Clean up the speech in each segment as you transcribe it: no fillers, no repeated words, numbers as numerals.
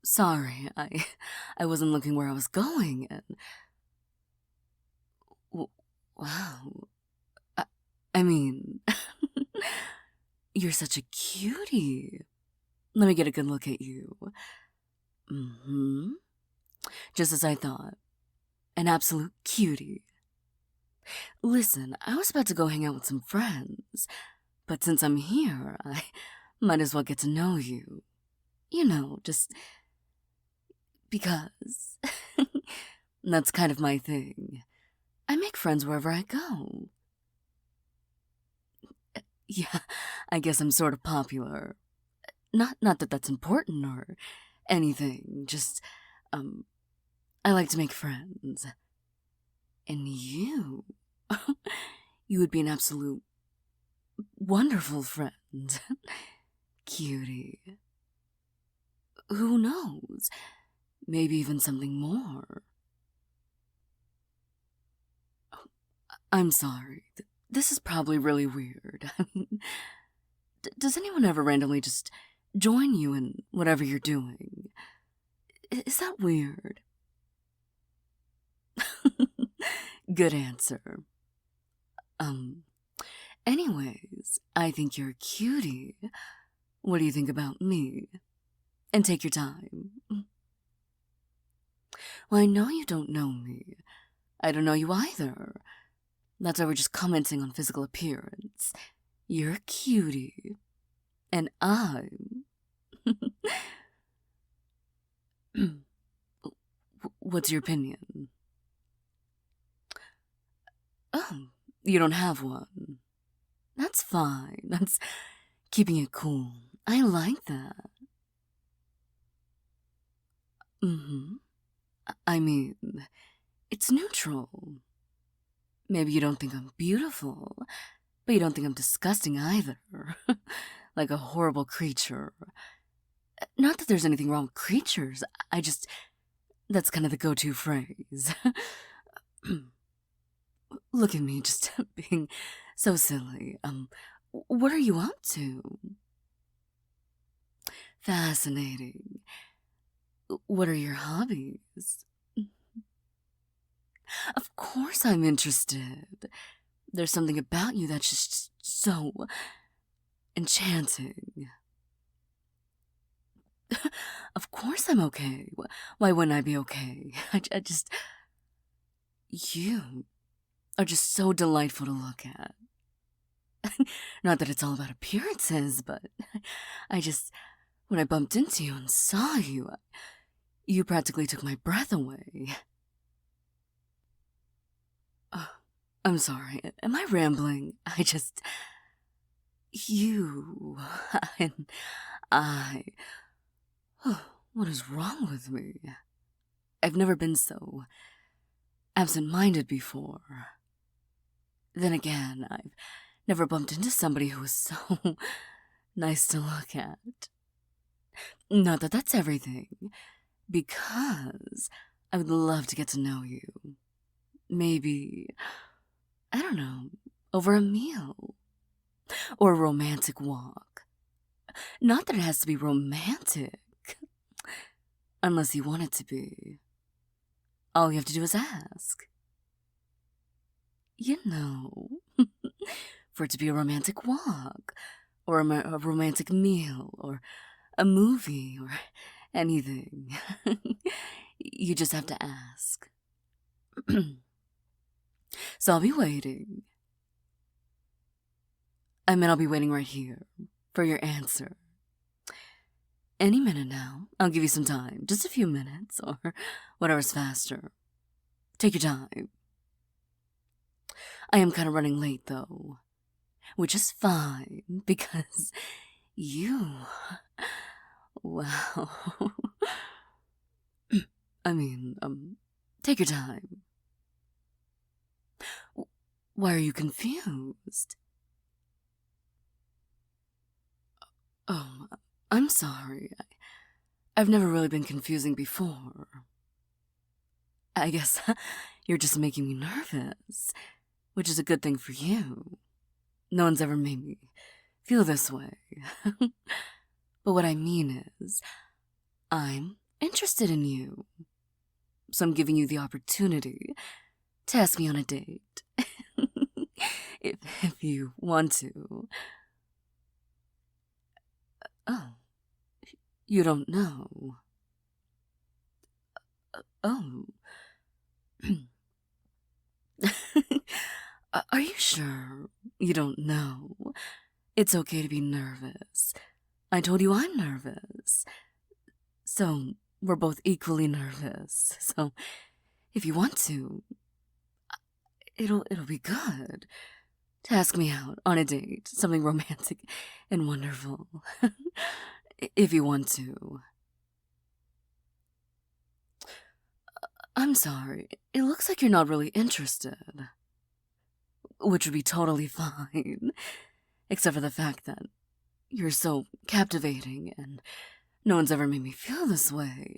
Sorry, I wasn't looking where I was going, and wow. I, I mean, you're such a cutie. Let me get a good look at you. Mm-hmm. Just as I thought. An absolute cutie. Listen, I was about to go hang out with some friends, but since I'm here, I might as well get to know you. You know, just because. That's kind of my thing. I make friends wherever I go. Yeah, I guess I'm sort of popular. Not that that's important or anything, just, I like to make friends. And you, you would be an absolute wonderful friend. Cutie. Who knows? Maybe even something more. I'm sorry. This is probably really weird. I mean, does anyone ever randomly just join you in whatever you're doing? Is that weird? Good answer. Anyways, I think you're a cutie. What do you think about me? And take your time. Well, I know you don't know me. I don't know you either. That's why we're just commenting on physical appearance. You're a cutie. And I'm... What's your opinion? Oh, you don't have one. That's fine. That's keeping it cool. I like that. I mean, it's neutral. Maybe you don't think I'm beautiful, but you don't think I'm disgusting either. Like a horrible creature. Not that there's anything wrong with creatures, I just... That's kind of the go-to phrase. Look at me, just being so silly. What are you up to? Fascinating. What are your hobbies? Of course I'm interested. There's something about you that's just so enchanting. Of course I'm okay. Why wouldn't I be okay? I just... You are just so delightful to look at. Not that it's all about appearances, but I just... When I bumped into you and saw you, you practically took my breath away. I'm sorry, am I rambling? You and I... What is wrong with me? I've never been so absent-minded before. Then again, I've never bumped into somebody who was so nice to look at. Not that that's everything, because I would love to get to know you. Maybe, I don't know, over a meal. Or a romantic walk. Not that it has to be romantic. Unless you want it to be. All you have to do is ask. You know, for it to be a romantic walk, or a romantic meal, or a movie, or anything. You just have to ask. So I'll be waiting. I'll be waiting right here for your answer. Any minute now. I'll give you some time. Just a few minutes, or whatever's faster. Take your time. I am kind of running late, though. Which is fine, because you... Wow. Take your time. Why are you confused? Oh, I'm sorry. I've never really been confusing before. I guess you're just making me nervous, which is a good thing for you. No one's ever made me feel this way. But what I mean is, I'm interested in you, so I'm giving you the opportunity to ask me on a date. if you want to. Oh, you don't know. Oh. Are you sure you don't know? It's okay to be nervous. I told you I'm nervous. So, we're both equally nervous. So, if you want to, it'll be good to ask me out on a date, something romantic and wonderful. If you want to. I'm sorry, it looks like you're not really interested. Which would be totally fine, except for the fact that you're so captivating and no one's ever made me feel this way.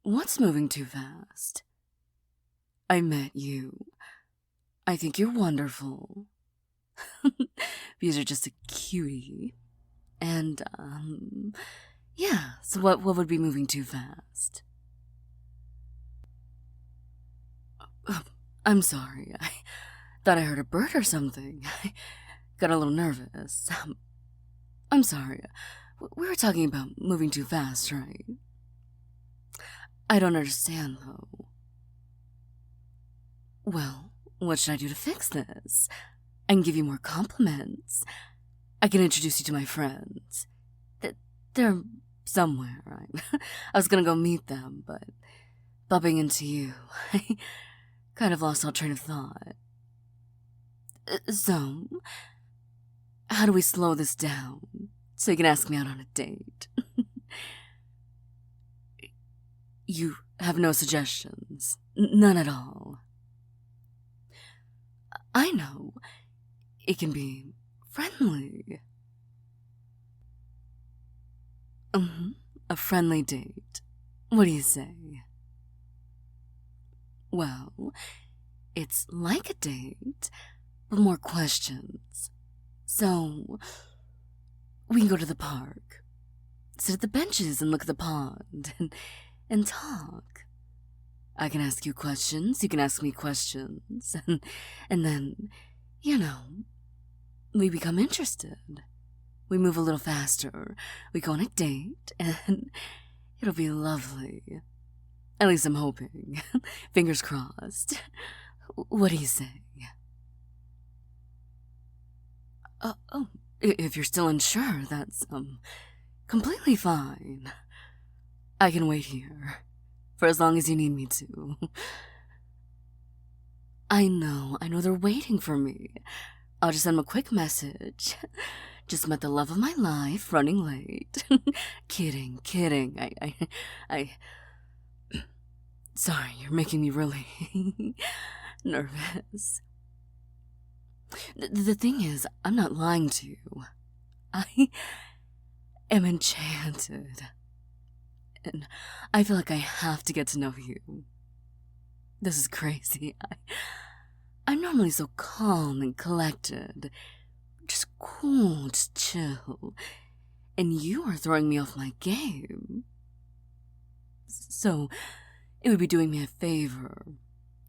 What's moving too fast? I met you. I think you're wonderful. Because you're just a cutie. And, yeah, so what would be moving too fast? I'm sorry, I thought I heard a bird or something. I got a little nervous. I'm sorry, we were talking about moving too fast, right? I don't understand, though. Well, what should I do to fix this? I can give you more compliments. I can introduce you to my friends. They're somewhere. I was gonna go meet them, but bumping into you, I kind of lost all train of thought. So, how do we slow this down so you can ask me out on a date? You have no suggestions? None at all? I know. It can be friendly. A friendly date. What do you say? Well, it's like a date, but more questions. So, we can go to the park, sit at the benches and look at the pond, and talk. I can ask you questions, you can ask me questions, and then, we become interested. We move a little faster, we go on a date, and it'll be lovely. At least I'm hoping. Fingers crossed. What do you say? Oh, if you're still unsure, that's, completely fine. I can wait here, for as long as you need me to. I know they're waiting for me. I'll just send them a quick message. Just met the love of my life, running late. Kidding. I... Sorry, you're making me really nervous. The thing is, I'm not lying to you. I am enchanted. And I feel like I have to get to know you. This is crazy. I'm normally so calm and collected. Just cool, just chill. And you are throwing me off my game. So, it would be doing me a favor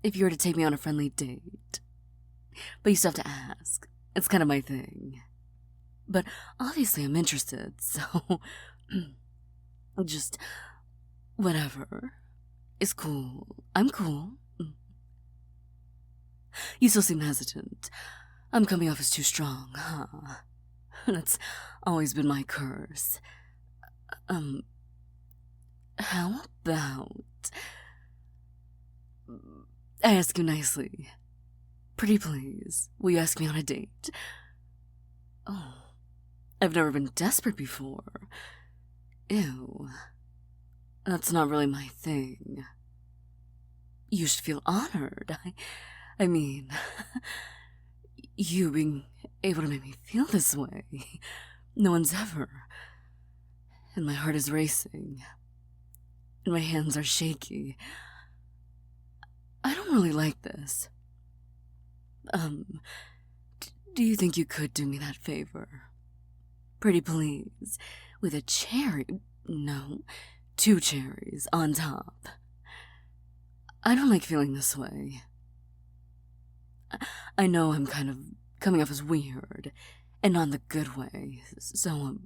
if you were to take me on a friendly date. But you still have to ask. It's kind of my thing. But obviously I'm interested, so... just... whatever. It's cool. I'm cool. You still seem hesitant. I'm coming off as too strong, huh? That's always been my curse. How about... I ask you nicely. Pretty please, will you ask me on a date? Oh, I've never been desperate before. Ew. That's not really my thing. You should feel honored. I mean, you being able to make me feel this way. No one's ever. And my heart is racing. And my hands are shaky. I don't really like this. Do you think you could do me that favor? Pretty please. with a cherry, no, 2 cherries on top. I don't like feeling this way. I know I'm kind of coming off as weird, and not in the good way, so,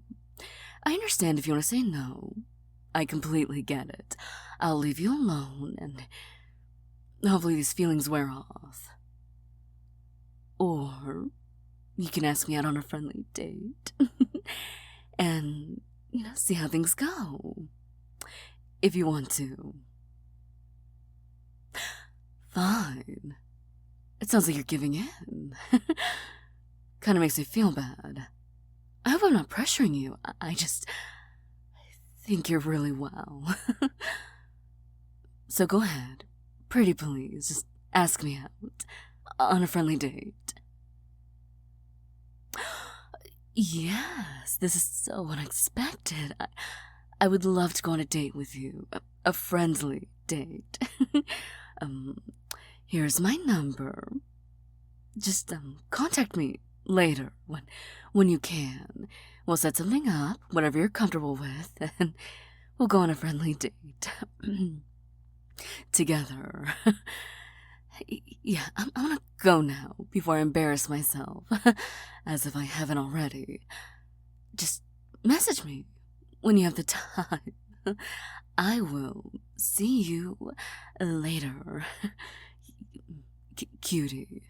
I understand if you want to say no. I completely get it. I'll leave you alone, and hopefully these feelings wear off. Or you can ask me out on a friendly date, and, see how things go. If you want to. Fine. It sounds like you're giving in. Kinda makes me feel bad. I hope I'm not pressuring you. I think you're really well. So go ahead. Pretty please, just ask me out. On a friendly date. Yes, this is so unexpected. I would love to go on a date with you. A friendly date. Here's my number. Just, contact me later, when you can. We'll set something up, whatever you're comfortable with, and we'll go on a friendly date. Together. Yeah, I'm gonna go now before I embarrass myself, as if I haven't already. Just message me when you have the time. I will see you later. Cutie.